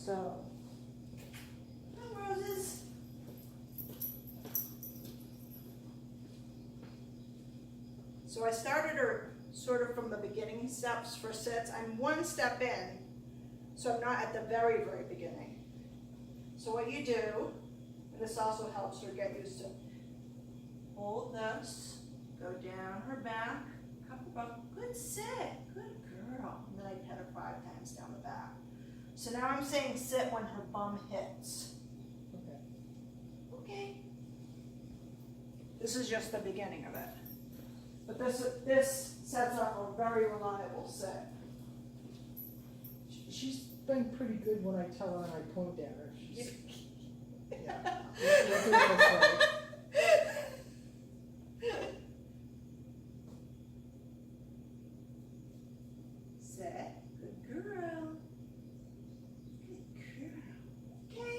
So, hi, Roses. So I started her sort of from the beginning steps for sits. I'm one step in, so I'm not at the very, very beginning. So what you do, and this also helps her get used to, hold this, go down her back, cup her butt, good sit, good girl. And then I pet her 5 times down the back. So now I'm saying sit when her bum hits. Okay. Okay. This is just the beginning of it. But this sets up a very reliable sit. She's been pretty good when I tell her and I point at her. She's, yeah. We'll do it this way. Sit. Good girl. Good girl. Okay.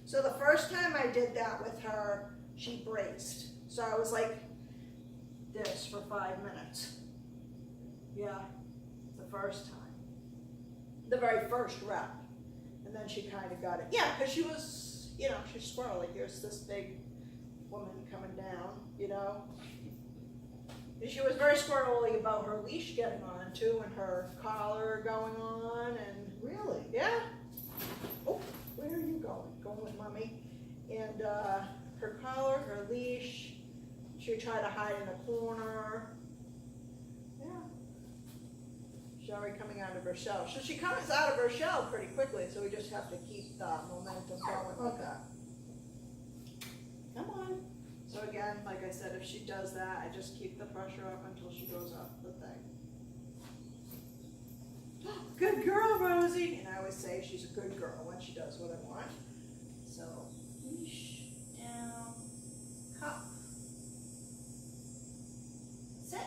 So the first time I did that with her, she braced. So I was like this for 5 minutes. Yeah. The first time. The very first rep. And then she kind of got it. Yeah, because she was, you know, she's squirrely. Here's this big woman coming down, you know. And she was very squirrely about her leash getting on too, and her collar going on, and Really? yeah. Oh, where are you going? Going with mommy. And her collar, her leash, she would try to hide in a corner. Yeah. She's already coming out of her shell. So she comes out of her shell pretty quickly, so we just have to keep the momentum going with that. Come on. So again, like I said, if she does that, I just keep the pressure up until she goes up the thing. Good girl, Rosie. And I always say she's a good girl when she does what I want. So, leash, down, cup, sit.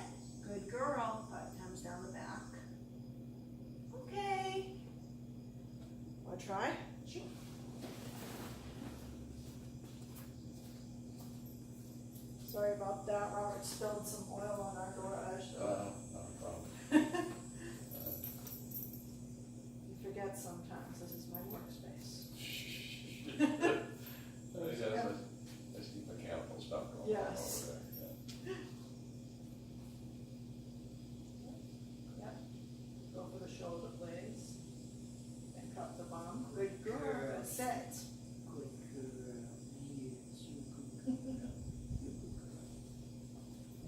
Good girl. 5 times down the back. Okay. Want to try? Sure. Sorry about that. Robert spilled some oil on our garage. So. Not a problem. You forget sometimes this is my workspace. Let's keep mechanical stuff going Yes. on over there. Yep. Go for the shoulder blades. And cup the bum. Good girl. Sit. Good girl. Yes, you're good girl.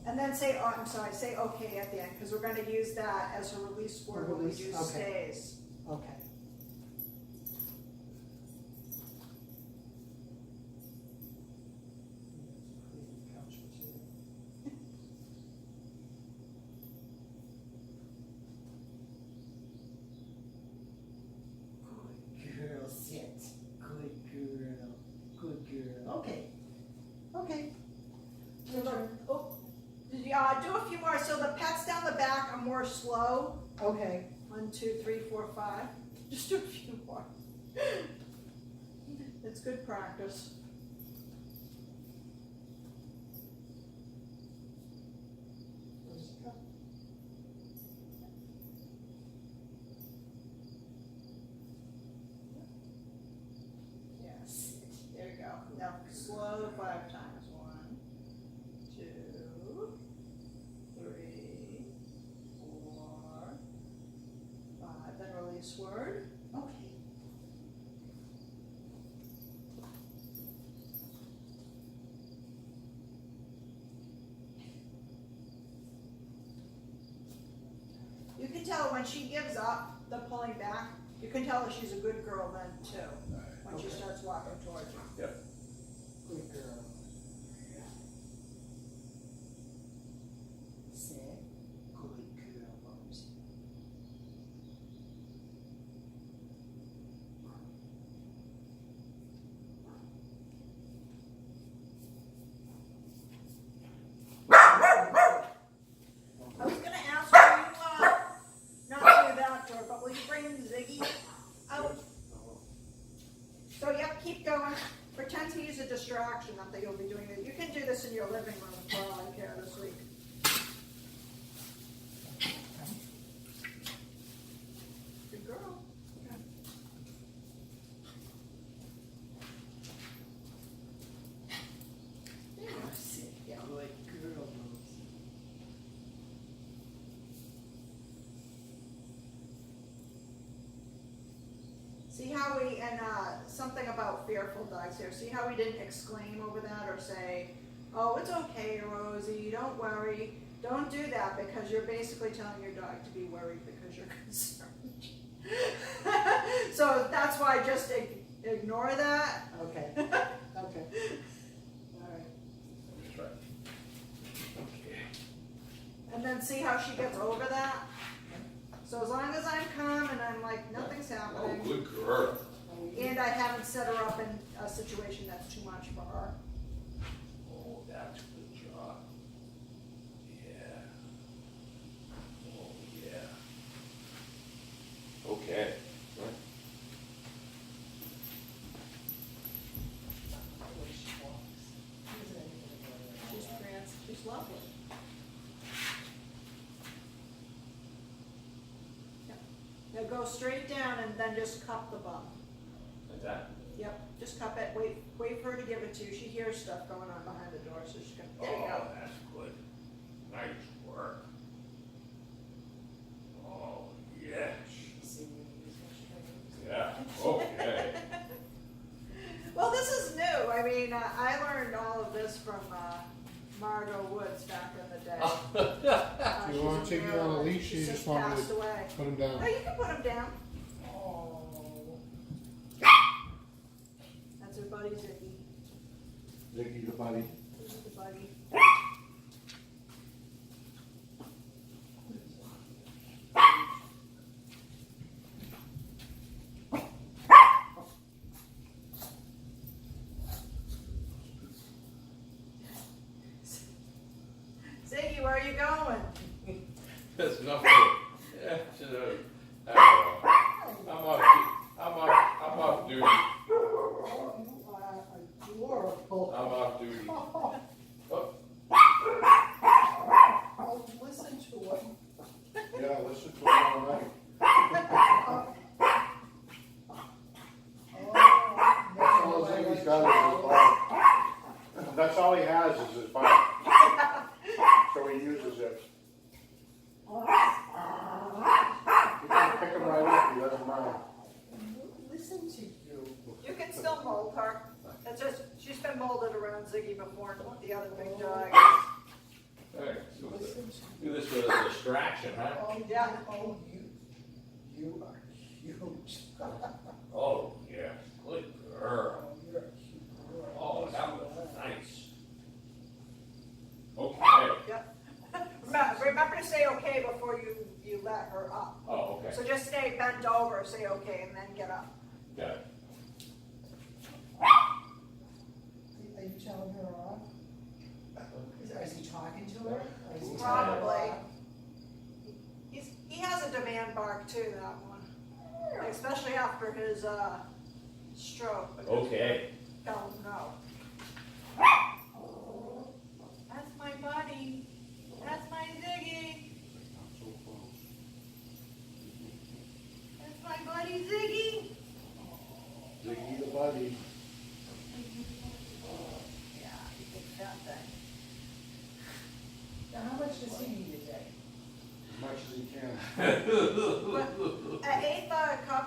And then say, oh, I'm sorry, say okay at the end, because we're going to use that as a release word when we Release, do okay. stays. Okay. Couch potato. Good girl, sit. Good girl. Good girl. Okay. Okay. So do a few more. So the pets down the back are more slow. Okay. 1, 2, 3, 4, 5. Just do a few more. It's good practice. Where's the cup? Yes. There you go. Now slow 5 times. 1, 2, 3, 4, 5. Then release word. Okay. You can tell when she gives up the pulling back, you can tell if she's a good girl then too, when she Okay. starts walking towards you. Yep. Good girl. Sit. Good girl, Rosie. I was gonna ask you, not do that door, but will you bring Ziggy out? So yep, keep going. Pretend to use a distraction, not that you'll be doing it. You can do this in your living room for all I care this week. Good girl. See how we, and something about fearful dogs here, see how we didn't exclaim over that or say, oh, it's okay, Rosie, don't worry. Don't do that because you're basically telling your dog to be worried because you're concerned. So that's why just ignore that. Okay, okay. All right. That's right. Okay. And then see how she gets over that. So as long as I'm calm and I'm like, nothing's Oh, happening, good girl. and I haven't set her up in a situation that's too much for her. Oh, that's a good job. Yeah. Oh, yeah. Okay. Right. The way she walks. She doesn't have anything to worry about. She's trans, she's lovely. Now go straight down and then just cup the bum. Like that? Yep, just cup it, wait for her to give it to you. She hears stuff going on behind the door, so she's gonna, there you go. Oh, that's good. Nice work. Oh, yes. See, this is what she has. Yeah, okay. Well, this is new. I mean, I learned all of this from Margot Woods back in the day. Do you want to take you on a leash, or you She's just want me passed to away. put him No, down? you can put him down. Oh. That's her buddy Ziggy. Ziggy the buddy. This is the buddy. Ziggy, where are you going? That's nothing. Yeah, should have. I'm off duty. Oh, you are adorable. I'm off duty. Oh, Oh, oh, listen to him. Yeah, listen to him all night. That's all Ziggy's got is his bark. That's all he has is his bark. So he uses it. You can pick him right up, he doesn't mind. Listen to you. You can still mold her. It's just, she's been molded around Ziggy before, the other big dog. hey, Listen to do this with a distraction, huh? Oh, Yeah. Oh, you are huge. Oh, yeah, good girl. Oh, you're a cute girl. Oh, that was nice. Okay. Yep. Remember to say okay before you let her up. Oh, okay. So just stay bent over, say okay, and then get up. Got it. Are you telling her off? Is he talking to her? Or is he Probably. telling her off? He has a demand bark too, that one. Especially after his stroke. because Okay. we Don't know. That's my buddy. That's my Ziggy. Not so close. That's my buddy Ziggy. Ziggy the buddy. Yeah, he picked that thing. Now, how much does he need a day? As much as he can. But I ate the cup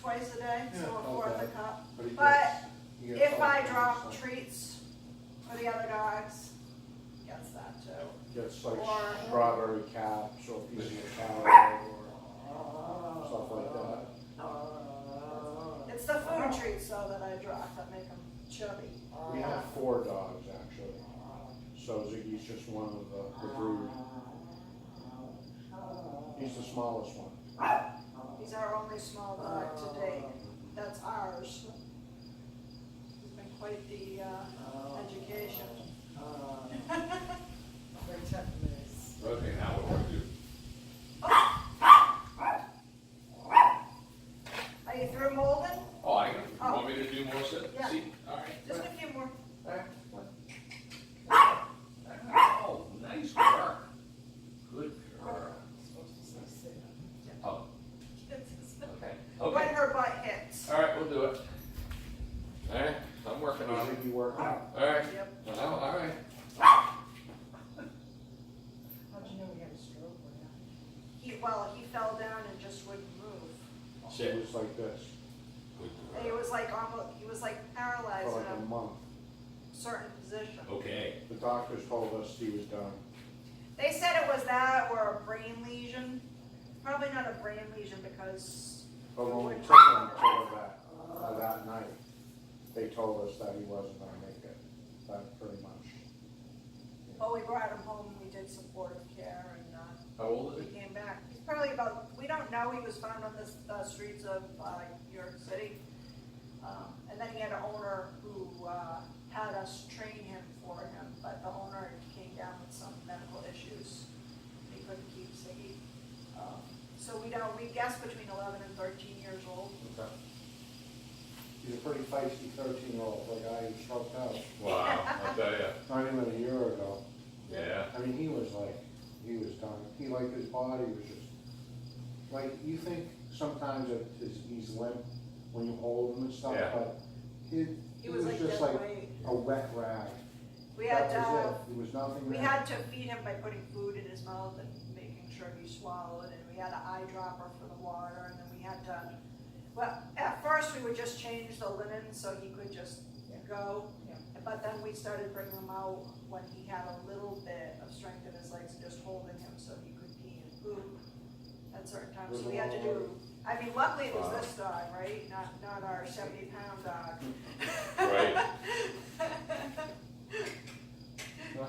twice a day, Yeah, so a not fourth a bad. cup. But he But gets- he gets if all I kinds drop of stuff. treats for the other dogs, he gets that too. Gets like Or- strawberry caps or a piece of carrot or stuff like that. It's the food treats though that I drop that make them chubby. We have 4 dogs actually. So Ziggy's just one of the brood. He's the smallest one. He's our only small dog to date. That's ours. He's been quite the education. Very tough miss. Okay, now what do I do? Are you through molding? Oh, I got, you want me to do more sit? Yeah. See? All right. Just a few more. Oh, nice work. Good girl. Supposed to say sit. Oh, okay. When Okay. her butt hits. All right, we'll do it. All right, I'm working on it. Ziggy working. All right. Yep. Well, all right. How'd you know he had a stroke? What happened? He fell down and just wouldn't move. It was like this. And he was like paralyzed For like in a a month. certain position. Okay. The doctors told us he was done. They said it was that or a brain lesion. Probably not a brain lesion because. But when we took him to that night, they told us that he wasn't gonna make it. That pretty much. Oh, we brought him home, we did supportive care, and How old is he he? came back. He's probably about, we don't know, he was found on the streets of New York City. And then he had an owner who had us train him for him, but the owner came down with some medical issues. He couldn't keep Siggy. So we guess between 11 and 13 years old. Okay. He's a pretty feisty 13-year-old, like I stroked out. Wow, I'll tell ya. Not even a year ago. Yeah. I mean, he was done. He, like, his body was just, like, you think sometimes that he's limp when you hold him and stuff, Yeah. but he was like just dead like weight. a wet rag. We had That was it. There was nothing we there. had to feed him by putting food in his mouth and making sure he swallowed, and we had an eye dropper for the water, and then we had to, well, at first we would just change the linen so he could just go. Yeah. But then we started bringing him out when he had a little bit of strength in his legs and just holding him so he could pee and poop at certain times. So we had to do, I mean, luckily it was this dog, right? Not our 70-pound dog. Right.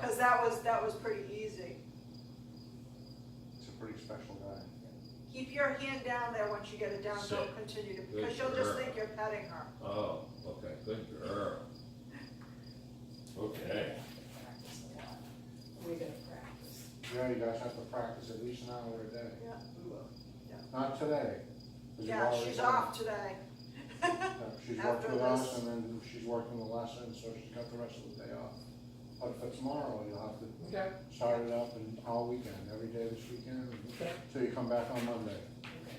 Cause that was pretty easy. He's a pretty special guy. Keep your hand down there once you get it down, don't Sit. continue to, Good because she'll just girl. think you're petting her. Oh, okay, good girl. Okay. Practice a lot. We're gonna practice. Yeah, you guys have to practice at least an hour a day. Yeah. We will. Not today. 'cause you've Yeah, already she's done off today. it. She's worked After with us this. and then she's working the lesson, so she's got the rest of the day off. But for tomorrow, you'll have to Okay. start it up and all weekend, every day this weekend, Okay. until you come back on Monday. Okay.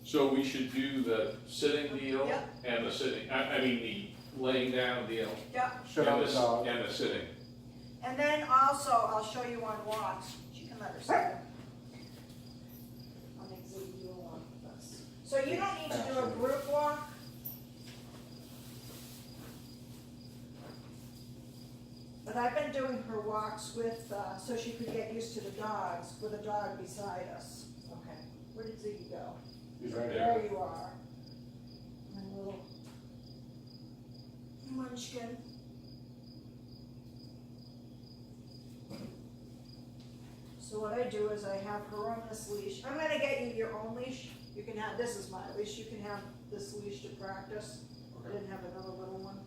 So we should do the sitting deal Yeah. and the sitting, I mean, the laying down deal. Yeah, Sit on and the dog. And the sitting. and then also, I'll show you on walks, she can let her sit. I'll make Ziggy do a walk with us. So you don't need to do a group walk. But I've been doing her walks with, so she could get used to the dogs, with a dog beside us. Okay. Where did Ziggy go? He's right Yeah. there. There you are. My little munchkin. So what I do is I have her on this leash. I'm gonna get you your own leash. You can have, this is my leash, you can have this leash to practice. I didn't have another little one.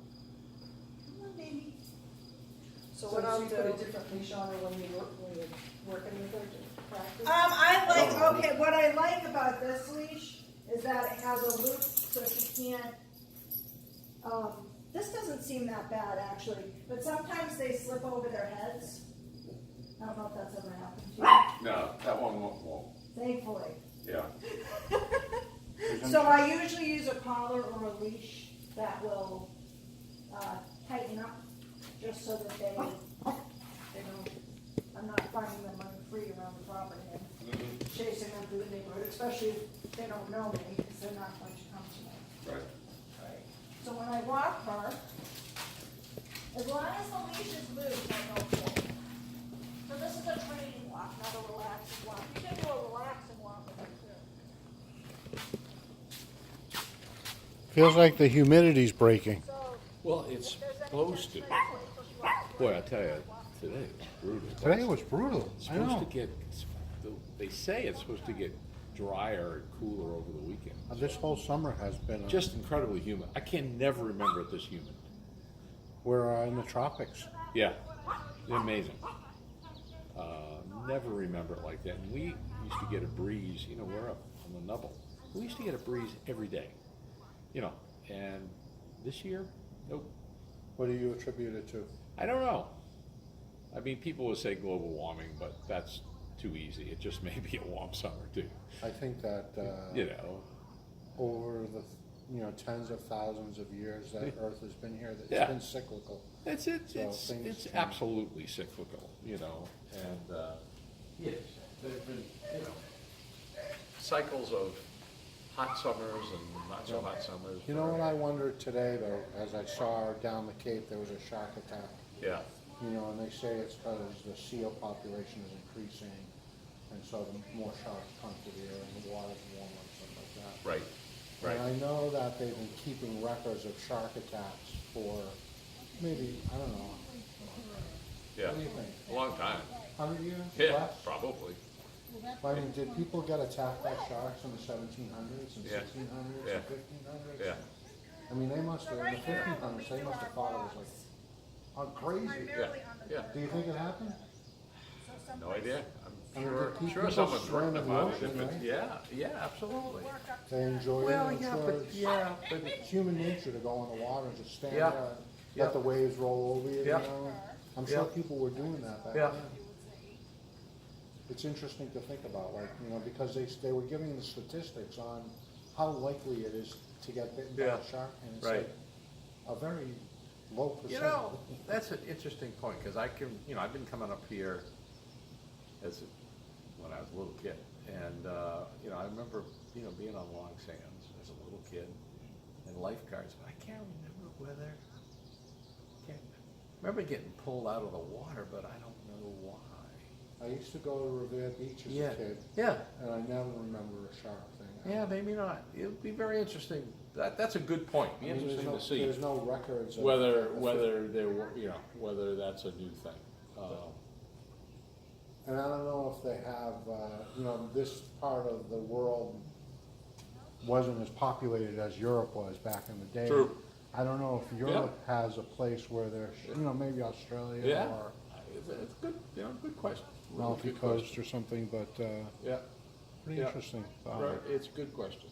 Come on, baby. So what I'll you do. put a different leash on her when you're working with her to practice? I like, okay, what I like about this leash is that it has a loop so she can't, this doesn't seem that bad actually, but sometimes they slip over their heads. I don't know if that's ever happened to you, No, that one won't. thankfully. Yeah. So I usually use a collar or a leash that will, tighten up, just so that they don't, I'm not finding them running free around the property and chasing them through the neighborhood, especially if they don't know me, because they're not going to come to me. Right. Right. So when I walk her, as long as the leash is loose, I go for it. So this is a training walk, not a relaxing walk. You can do a relaxing walk with her too. Feels like the humidity's breaking. So Well, it's if there's any supposed to. constraints, we'll push you out. Boy, I tell you, today was brutal. Today was brutal, It's I supposed know. to get, they say it's supposed to get drier and cooler over the weekend. This whole summer has been, Just incredibly humid. I can never remember it this humid. we're in the tropics. Yeah, amazing. Never remember it like that. And we used to get a breeze, you know, we're up on the Nubble. We used to get a breeze every day, you know, and this year, nope. What do you attribute it to? I don't know. I mean, people would say global warming, but that's too easy. It just may be a warm summer too, I think that, you know. over the, tens of thousands of years that Earth has been here, that Yeah. it's been cyclical. It's things it's change. absolutely cyclical, you know, and yes, there's been, you know, cycles of hot summers and not so hot summers. You know what I wondered today though, as I saw down the Cape, there was a shark attack. Yeah, You know, and they say it's because the seal population is increasing, and so the more sharks come to the area, and the water's warmer and stuff like that. right, right. And I know that they've been keeping records of shark attacks for maybe, I don't know, Yeah, what do you think? a long time. 100 years? Yeah, Less? probably. I mean, did people get attacked by sharks in the 1700s and Yeah. 1600s Yeah. and 1500s? Yeah, I mean, they must have, in the 1500s, they must have thought it was like, crazy. yeah, yeah. Do you think it happened? No idea. I mean, Sure, did people sure someone's swim written in the about it. ocean, If it's- right? Yeah, yeah, absolutely. They enjoyed Well, it, I'm yeah, sure but, it's yeah, but it- human nature to go in the water and just stand Yeah. there and Yeah. let the waves roll over you, you Yeah. know? I'm sure Yeah. people were doing that back Yeah. then. It's interesting to think about, like, you know, because they were giving the statistics on how likely it is to get bitten by Yeah. a shark, and it's Right. like a very low percentage. You know, that's an interesting point, because I can, you know, I've been coming up here when I was a little kid, and, you know, I remember, you know, being on Long Sands as a little kid, and lifeguards, but I can't remember whether, remember getting pulled out of the water, but I don't know why. I used to go to Revere Beach as Yeah. a kid, Yeah, and I never remember a shark thing. yeah, maybe not. It would be very interesting. That's a good point. Be I mean, interesting to see There's no records of. whether there were, you know, whether that's a new thing. And I don't know if they have, you know, this part of the world wasn't as populated as Europe was back in the day. True. I don't know if Europe has a place where there's, you know, maybe Australia Yeah. or It's good, you know, good question. Amalfi Good Coast question. or something, but Yeah, pretty Yeah. interesting. right, it's a good question.